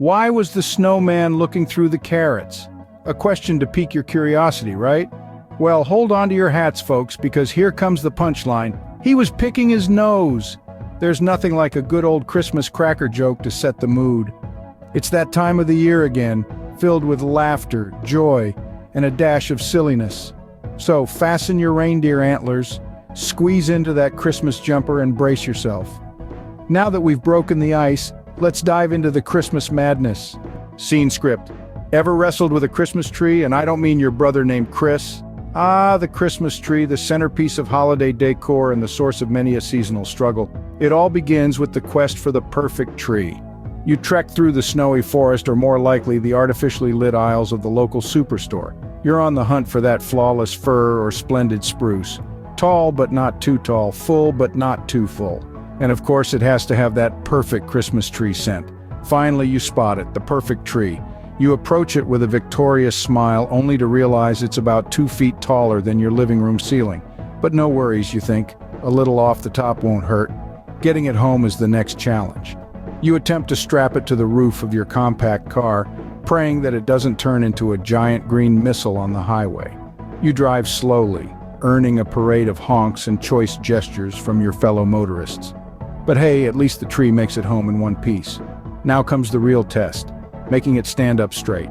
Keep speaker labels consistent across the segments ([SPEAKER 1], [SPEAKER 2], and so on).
[SPEAKER 1] Why was the snowman looking through the carrots? A question to pique your curiosity, right? Well, hold on to your hats, folks, because here comes the punchline. He was picking his nose. There's nothing like a good old Christmas cracker joke to set the mood. It's that time of the year again, filled with laughter, joy, and a dash of silliness. So fasten your reindeer antlers, squeeze into that Christmas jumper and brace yourself. Now that we've broken the ice, let's dive into the Christmas madness. Scene script. Ever wrestled with a Christmas tree? And I don't mean your brother named Chris. The Christmas tree, the centerpiece of holiday decor and the source of many a seasonal struggle. It all begins with the quest for the perfect tree. You trek through the snowy forest, or more likely the artificially lit aisles of the local superstore. You're on the hunt for that flawless fir or splendid spruce. Tall but not too tall, full but not too full. And of course it has to have that perfect Christmas tree scent. Finally you spot it, the perfect tree. You approach it with a victorious smile, only to realize it's about 2 feet taller than your living room ceiling. But no worries, you think. A little off the top won't hurt. Getting it home is the next challenge. You attempt to strap it to the roof of your compact car, praying that it doesn't turn into a giant green missile on the highway. You drive slowly, earning a parade of honks and choice gestures from your fellow motorists. But hey, at least the tree makes it home in one piece. Now comes the real test, making it stand up straight.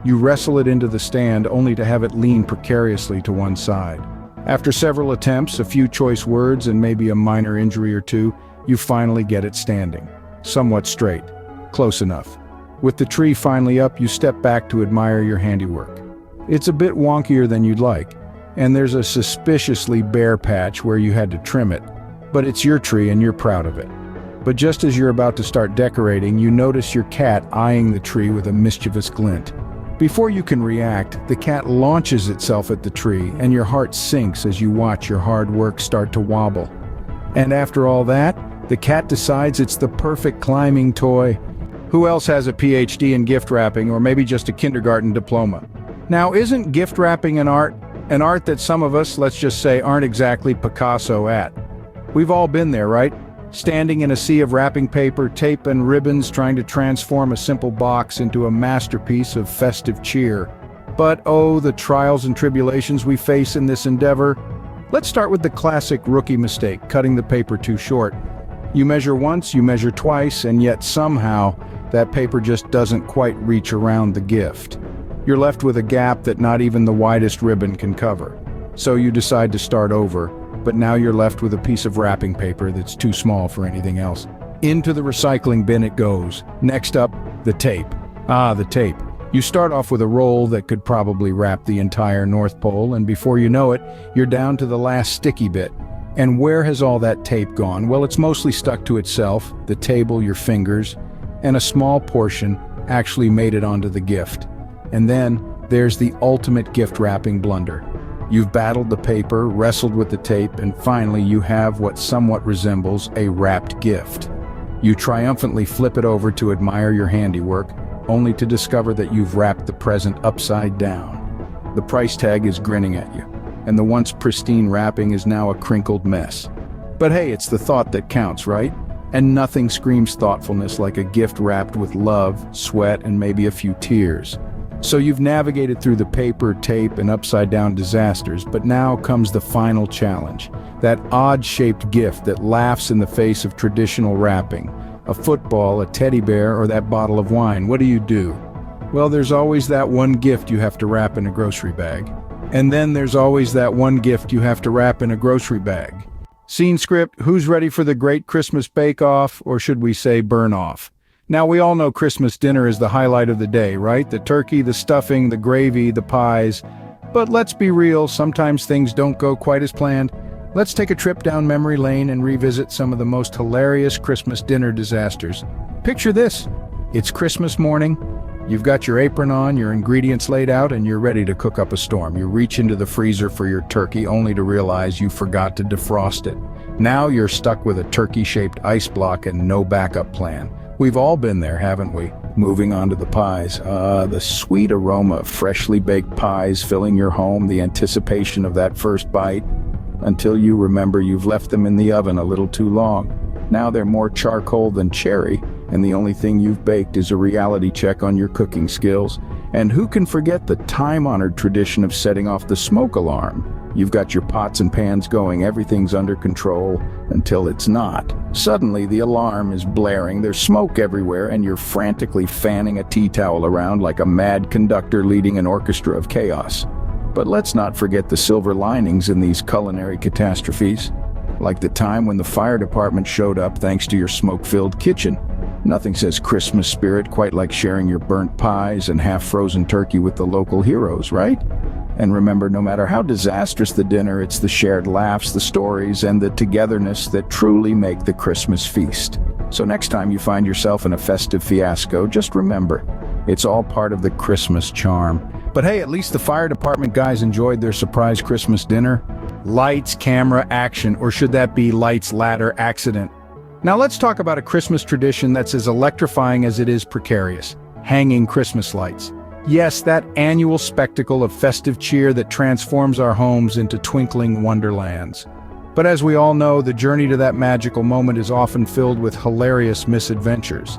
[SPEAKER 1] You wrestle it into the stand only to have it lean precariously to one side. After several attempts, a few choice words, and maybe a minor injury or two, you finally get it standing. Somewhat straight. Close enough. With the tree finally up, you step back to admire your handiwork. It's a bit wonkier than you'd like, and there's a suspiciously bare patch where you had to trim it. But it's your tree and you're proud of it. But just as you're about to start decorating, you notice your cat eyeing the tree with a mischievous glint. Before you can react, the cat launches itself at the tree, and your heart sinks as you watch your hard work start to wobble. And after all that, the cat decides it's the perfect climbing toy. Who else has a PhD in gift wrapping, or maybe just a kindergarten diploma? Now, isn't gift wrapping an art? An art that some of us, let's just say, aren't exactly Picasso at. We've all been there, right? Standing in a sea of wrapping paper, tape, and ribbons, trying to transform a simple box into a masterpiece of festive cheer. But oh, the trials and tribulations we face in this endeavor. Let's start with the classic rookie mistake, cutting the paper too short. You measure once, you measure twice, and yet somehow that paper just doesn't quite reach around the gift. You're left with a gap that not even the widest ribbon can cover. So you decide to start over, but now you're left with a piece of wrapping paper that's too small for anything else. Into the recycling bin it goes. Next up, the tape. The tape. You start off with a roll that could probably wrap the entire North Pole, and before you know it, you're down to the last sticky bit. And where has all that tape gone? Well, it's mostly stuck to itself, the table, your fingers, and a small portion actually made it onto the gift. And then there's the ultimate gift wrapping blunder. You've battled the paper, wrestled with the tape, and finally you have what somewhat resembles a wrapped gift. You triumphantly flip it over to admire your handiwork, only to discover that you've wrapped the present upside down. The price tag is grinning at you, and the once pristine wrapping is now a crinkled mess. But hey, it's the thought that counts, right? And nothing screams thoughtfulness like a gift wrapped with love, sweat, and maybe a few tears. So you've navigated through the paper, tape, and upside-down disasters, but now comes the final challenge. That odd-shaped gift that laughs in the face of traditional wrapping. A football, a teddy bear, or that bottle of wine. What do? Well, there's always that one gift you have to wrap in a grocery bag. And then there's always that one gift you have to wrap in a grocery bag. Scene script, who's ready for the great Christmas bake-off, or should we say burn-off? Now, we all know Christmas dinner is the highlight of the day, right? The turkey, the stuffing, the gravy, the pies. But let's be real, sometimes things don't go quite as planned. Let's take a trip down memory lane and revisit some of the most hilarious Christmas dinner disasters. Picture this. It's Christmas morning. You've got your apron on, your ingredients laid out, and you're ready to cook up a storm. You reach into the freezer for your turkey, only to realize you forgot to defrost it. Now you're stuck with a turkey-shaped ice block and no backup plan. We've all been there, haven't we? Moving on to the pies. The sweet aroma of freshly baked pies filling your home, the anticipation of that first bite, until you remember you've left them in the oven a little too long. Now they're more charcoal than cherry, and the only thing you've baked is a reality check on your cooking skills. And who can forget the time-honored tradition of setting off the smoke alarm? You've got your pots and pans going, everything's under control, until it's not. Suddenly, the alarm is blaring, there's smoke everywhere, and you're frantically fanning a tea towel around like a mad conductor leading an orchestra of chaos. But let's not forget the silver linings in these culinary catastrophes. Like the time when the fire department showed up thanks to your smoke-filled kitchen. Nothing says Christmas spirit quite like sharing your burnt pies and half-frozen turkey with the local heroes, right? And remember, no matter how disastrous the dinner, it's the shared laughs, the stories, and the togetherness that truly make the Christmas feast. So next time you find yourself in a festive fiasco, just remember, it's all part of the Christmas charm. But hey, at least the fire department guys enjoyed their surprise Christmas dinner. Lights, camera, action, or should that be lights, ladder, accident? Now let's talk about a Christmas tradition that's as electrifying as it is precarious: hanging Christmas lights. Yes, that annual spectacle of festive cheer that transforms our homes into twinkling wonderlands. But as we all know, the journey to that magical moment is often filled with hilarious misadventures.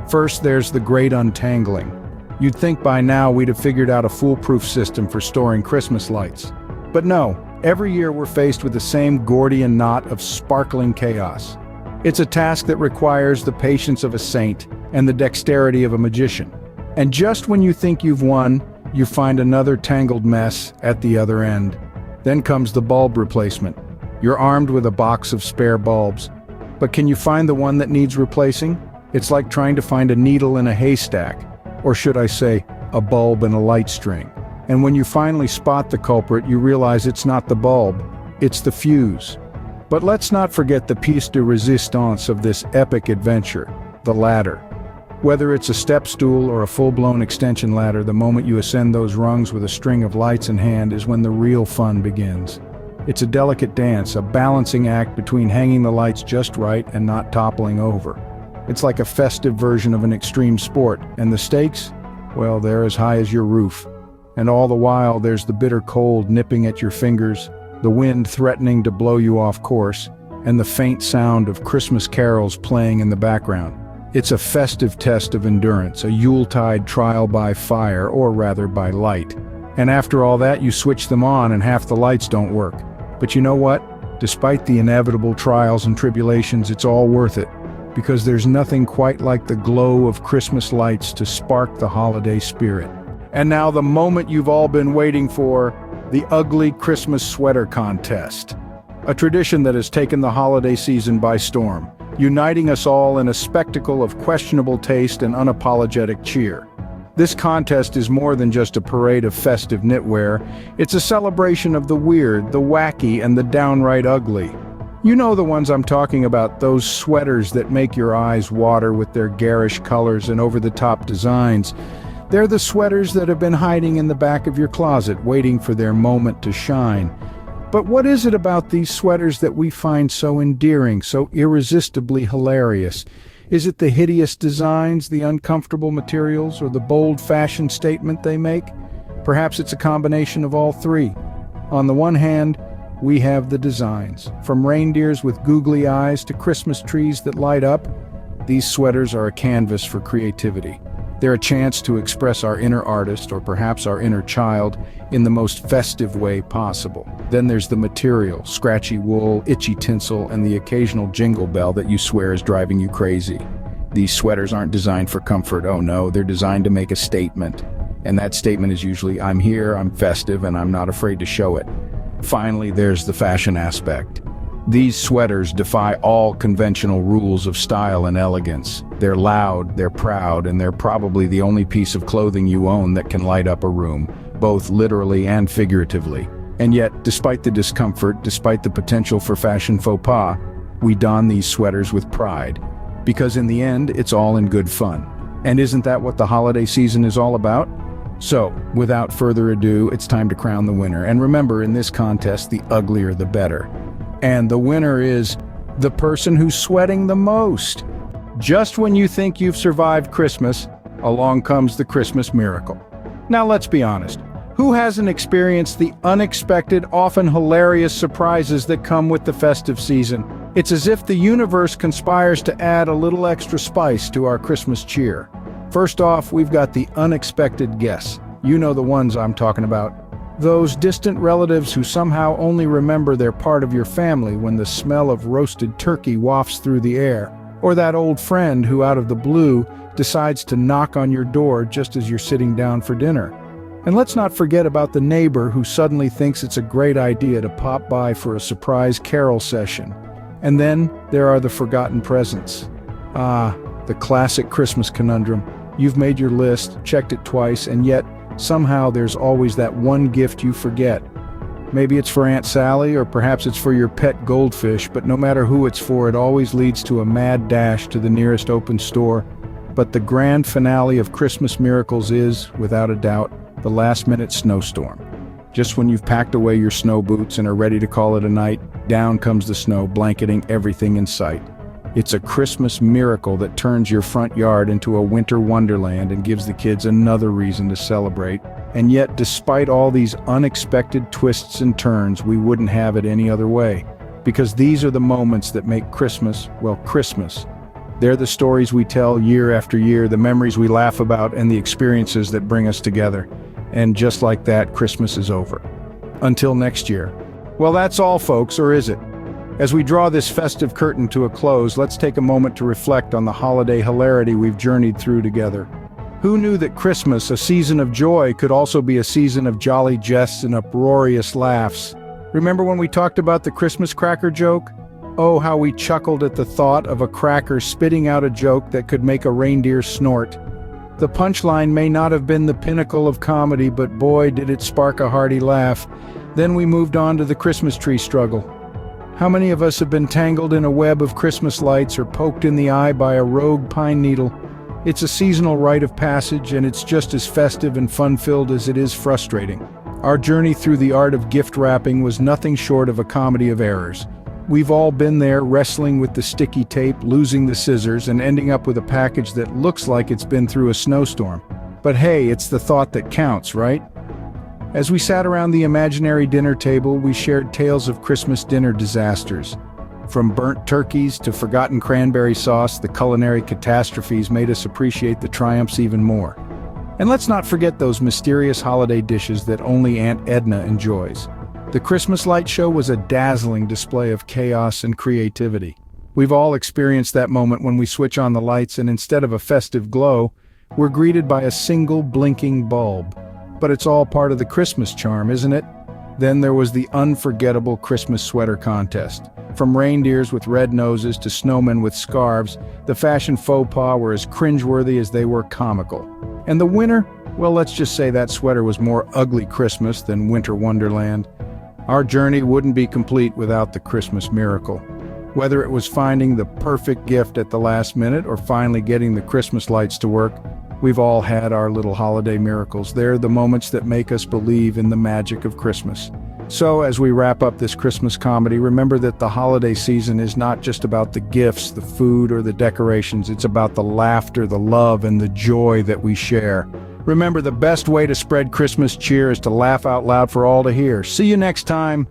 [SPEAKER 1] First, there's the great untangling. You'd think by now we'd have figured out a foolproof system for storing Christmas lights. But no, every year we're faced with the same Gordian knot of sparkling chaos. It's a task that requires the patience of a saint and the dexterity of a magician. And just when you think you've won, you find another tangled mess at the other end. Then comes the bulb replacement. You're armed with a box of spare bulbs. But can you find the one that needs replacing? It's like trying to find a needle in a haystack. Or should I say, a bulb in a light string. And when you finally spot the culprit, you realize it's not the bulb, it's the fuse. But let's not forget the piece de resistance of this epic adventure, the ladder. Whether it's a step stool or a full-blown extension ladder, the moment you ascend those rungs with a string of lights in hand is when the real fun begins. It's a delicate dance, a balancing act between hanging the lights just right and not toppling over. It's like a festive version of an extreme sport, and the stakes? Well, they're as high as your roof. And all the while, there's the bitter cold nipping at your fingers, the wind threatening to blow you off course, and the faint sound of Christmas carols playing in the background. It's a festive test of endurance, a Yuletide trial by fire, or rather by light. And after all that, you switch them on and half the lights don't work. But you know what? Despite the inevitable trials and tribulations, it's all worth it. Because there's nothing quite like the glow of Christmas lights to spark the holiday spirit. And now the moment you've all been waiting for, the ugly Christmas sweater contest. A tradition that has taken the holiday season by storm, uniting us all in a spectacle of questionable taste and unapologetic cheer. This contest is more than just a parade of festive knitwear, it's a celebration of the weird, the wacky, and the downright ugly. You know the ones I'm talking about, those sweaters that make your eyes water with their garish colors and over-the-top designs. They're the sweaters that have been hiding in the back of your closet, waiting for their moment to shine. But what is it about these sweaters that we find so endearing, so irresistibly hilarious? Is it the hideous designs, the uncomfortable materials, or the bold fashion statement they make? Perhaps it's a combination of all three. On the one hand, we have the designs. From reindeers with googly eyes to Christmas trees that light up, these sweaters are a canvas for creativity. They're a chance to express our inner artist, or perhaps our inner child, in the most festive way possible. Then there's the material, scratchy wool, itchy tinsel, and the occasional jingle bell that you swear is driving you crazy. These sweaters aren't designed for comfort, oh no, they're designed to make a statement. And that statement is usually, I'm here, I'm festive, and I'm not afraid to show it. Finally, there's the fashion aspect. These sweaters defy all conventional rules of style and elegance. They're loud, they're proud, and they're probably the only piece of clothing you own that can light up a room, both literally and figuratively. And yet, despite the discomfort, despite the potential for fashion faux pas, we don these sweaters with pride. Because in the end, it's all in good fun. And isn't that what the holiday season is all about? So, without further ado, it's time to crown the winner. And remember, in this contest, the uglier the better. And the winner is the person who's sweating the most. Just when you think you've survived Christmas, along comes the Christmas miracle. Now let's be honest, who hasn't experienced the unexpected, often hilarious surprises that come with the festive season? It's as if the universe conspires to add a little extra spice to our Christmas cheer. First off, we've got the unexpected guests. You know the ones I'm talking about. Those distant relatives who somehow only remember they're part of your family when the smell of roasted turkey wafts through the air. Or that old friend who, out of the blue, decides to knock on your door just as you're sitting down for dinner. And let's not forget about the neighbor who suddenly thinks it's a great idea to pop by for a surprise carol session. And then there are the forgotten presents. Ah, the classic Christmas conundrum. You've made your list, checked it twice, and yet somehow there's always that one gift you forget. Maybe it's for Aunt Sally, or perhaps it's for your pet goldfish, but no matter who it's for, it always leads to a mad dash to the nearest open store. But the grand finale of Christmas miracles is, without a doubt, the last-minute snowstorm. Just when you've packed away your snow boots and are ready to call it a night, down comes the snow, blanketing everything in sight. It's a Christmas miracle that turns your front yard into a winter wonderland and gives the kids another reason to celebrate. And yet, despite all these unexpected twists and turns, we wouldn't have it any other way. Because these are the moments that make Christmas, well, Christmas. They're the stories we tell year after year, the memories we laugh about, and the experiences that bring us together. And just like that, Christmas is over. Until next year. Well, that's all, folks, or is it? As we draw this festive curtain to a close, let's take a moment to reflect on the holiday hilarity we've journeyed through together. Who knew that Christmas, a season of joy, could also be a season of jolly jests and uproarious laughs? Remember when we talked about the Christmas cracker joke? Oh, how we chuckled at the thought of a cracker spitting out a joke that could make a reindeer snort. The punchline may not have been the pinnacle of comedy, but boy, did it spark a hearty laugh. Then we moved on to the Christmas tree struggle. How many of us have been tangled in a web of Christmas lights or poked in the eye by a rogue pine needle? It's a seasonal rite of passage, and it's just as festive and fun-filled as it is frustrating. Our journey through the art of gift wrapping was nothing short of a comedy of errors. We've all been there, wrestling with the sticky tape, losing the scissors, and ending up with a package that looks like it's been through a snowstorm. But hey, it's the thought that counts, right? As we sat around the imaginary dinner table, we shared tales of Christmas dinner disasters. From burnt turkeys to forgotten cranberry sauce, the culinary catastrophes made us appreciate the triumphs even more. And let's not forget those mysterious holiday dishes that only Aunt Edna enjoys. The Christmas light show was a dazzling display of chaos and creativity. We've all experienced that moment when we switch on the lights and instead of a festive glow, we're greeted by a single blinking bulb. But it's all part of the Christmas charm, isn't it? Then there was the unforgettable Christmas sweater contest. From reindeers with red noses to snowmen with scarves, the fashion faux pas were as cringeworthy as they were comical. And the winner? Well, let's just say that sweater was more ugly Christmas than winter wonderland. Our journey wouldn't be complete without the Christmas miracle. Whether it was finding the perfect gift at the last minute or finally getting the Christmas lights to work, we've all had our little holiday miracles. They're the moments that make us believe in the magic of Christmas. So, as we wrap up this Christmas comedy, remember that the holiday season is not just about the gifts, the food, or the decorations. It's about the laughter, the love, and the joy that we share. Remember, the best way to spread Christmas cheer is to laugh out loud for all to hear. See you next time.